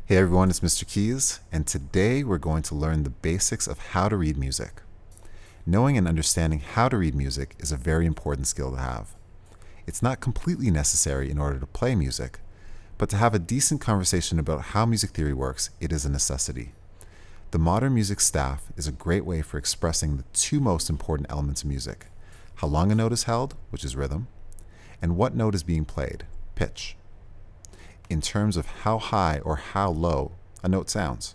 Hey everyone, it's Mr. Keys, and today we're going to learn the basics of how to read music. Knowing and understanding how to read music is a very important skill to have. It's not completely necessary in order to play music, but to have a decent conversation about how music theory works, it is a necessity. The modern music staff is a great way for expressing the two most important elements of music: how long a note is held, which is rhythm, and what note is being played, pitch, in terms of how high or how low a note sounds.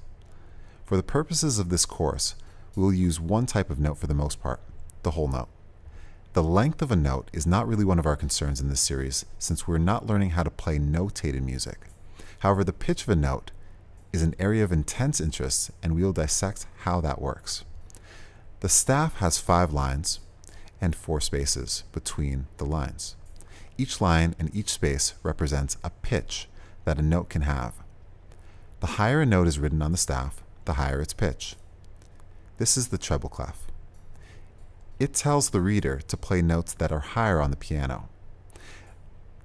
For the purposes of this course, we will use one type of note for the most part, the whole note. The length of a note is not really one of our concerns in this series, since we're not learning how to play notated music. However, the pitch of a note is an area of intense interest, and we will dissect how that works. The staff has 5 lines and 4 spaces between the lines. Each line and each space represents a pitch that a note can have. The higher a note is written on the staff, the higher its pitch. This is the treble clef. It tells the reader to play notes that are higher on the piano.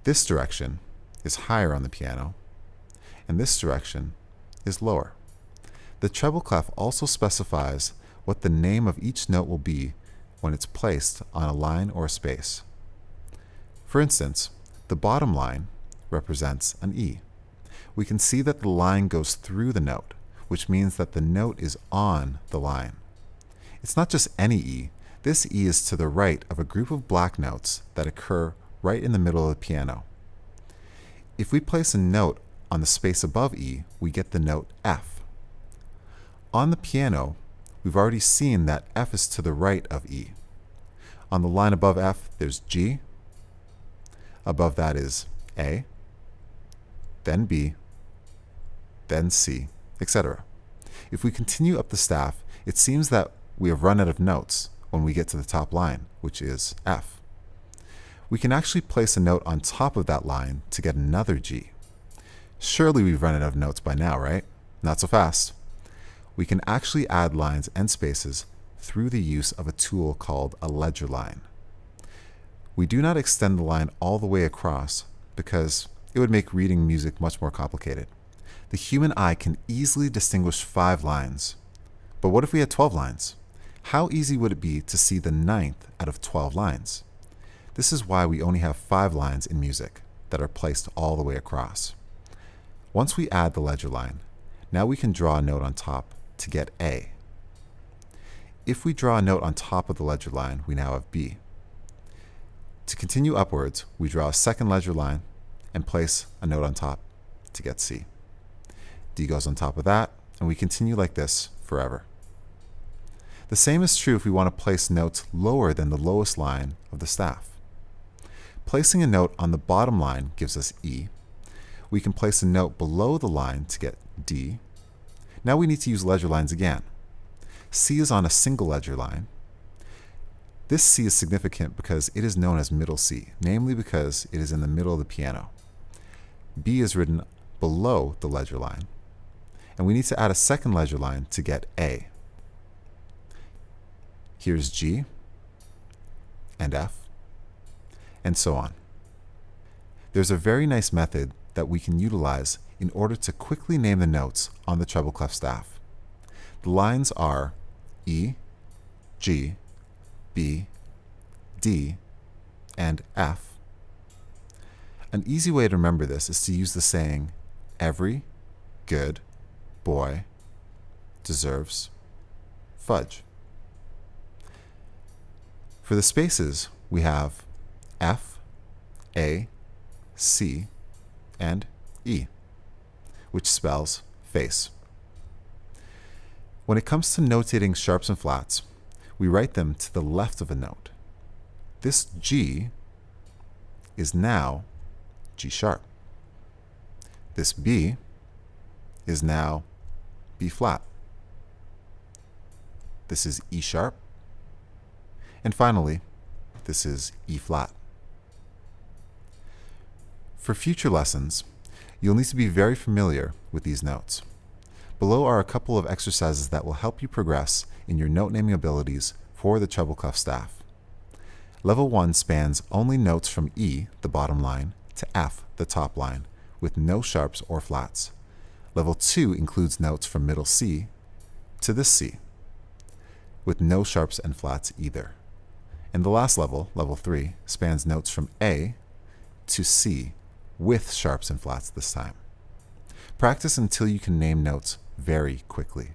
This direction is higher on the piano, and this direction is lower. The treble clef also specifies what the name of each note will be when it's placed on a line or a space. For instance, the bottom line represents an E. We can see that the line goes through the note, which means that the note is on the line. It's not just any E. This E is to the right of a group of black notes that occur right in the middle of the piano. If we place a note on the space above E, we get the note F. On the piano, we've already seen that F is to the right of E. On the line above F, there's G. Above that is A, then B, then C, etc. If we continue up the staff, it seems that we have run out of notes when we get to the top line, which is F. We can actually place a note on top of that line to get another G. Surely we've run out of notes by now, right? Not so fast. We can actually add lines and spaces through the use of a tool called a ledger line. We do not extend the line all the way across because it would make reading music much more complicated. The human eye can easily distinguish 5 lines. But what if we had 12 lines? How easy would it be to see the 9th out of 12 lines? This is why we only have 5 lines in music that are placed all the way across. Once we add the ledger line, now we can draw a note on top to get A. If we draw a note on top of the ledger line, we now have B. To continue upwards, we draw a second ledger line and place a note on top to get C. D goes on top of that, and we continue like this forever. The same is true if we want to place notes lower than the lowest line of the staff. Placing a note on the bottom line gives us E. We can place a note below the line to get D. Now we need to use ledger lines again. C is on a single ledger line. This C is significant because it is known as middle C, namely because it is in the middle of the piano. B is written below the ledger line, and we need to add a second ledger line to get A. Here's G and F, and so on. There's a very nice method that we can utilize in order to quickly name the notes on the treble clef staff. The lines are E, G, B, D, and F. An easy way to remember this is to use the saying, every good boy deserves fudge. For the spaces, we have F, A, C, and E, which spells face. When it comes to notating sharps and flats, we write them to the left of a note. This G is now G sharp. This B is now B flat. This is E sharp. And finally, this is E flat. For future lessons, you'll need to be very familiar with these notes. Below are a couple of exercises that will help you progress in your note naming abilities for the treble clef staff. Level 1 spans only notes from E, the bottom line, to F, the top line, with no sharps or flats. Level 2 includes notes from middle C to this C, with no sharps and flats either. And the last level, level 3, spans notes from A to C with sharps and flats this time. Practice until you can name notes very quickly.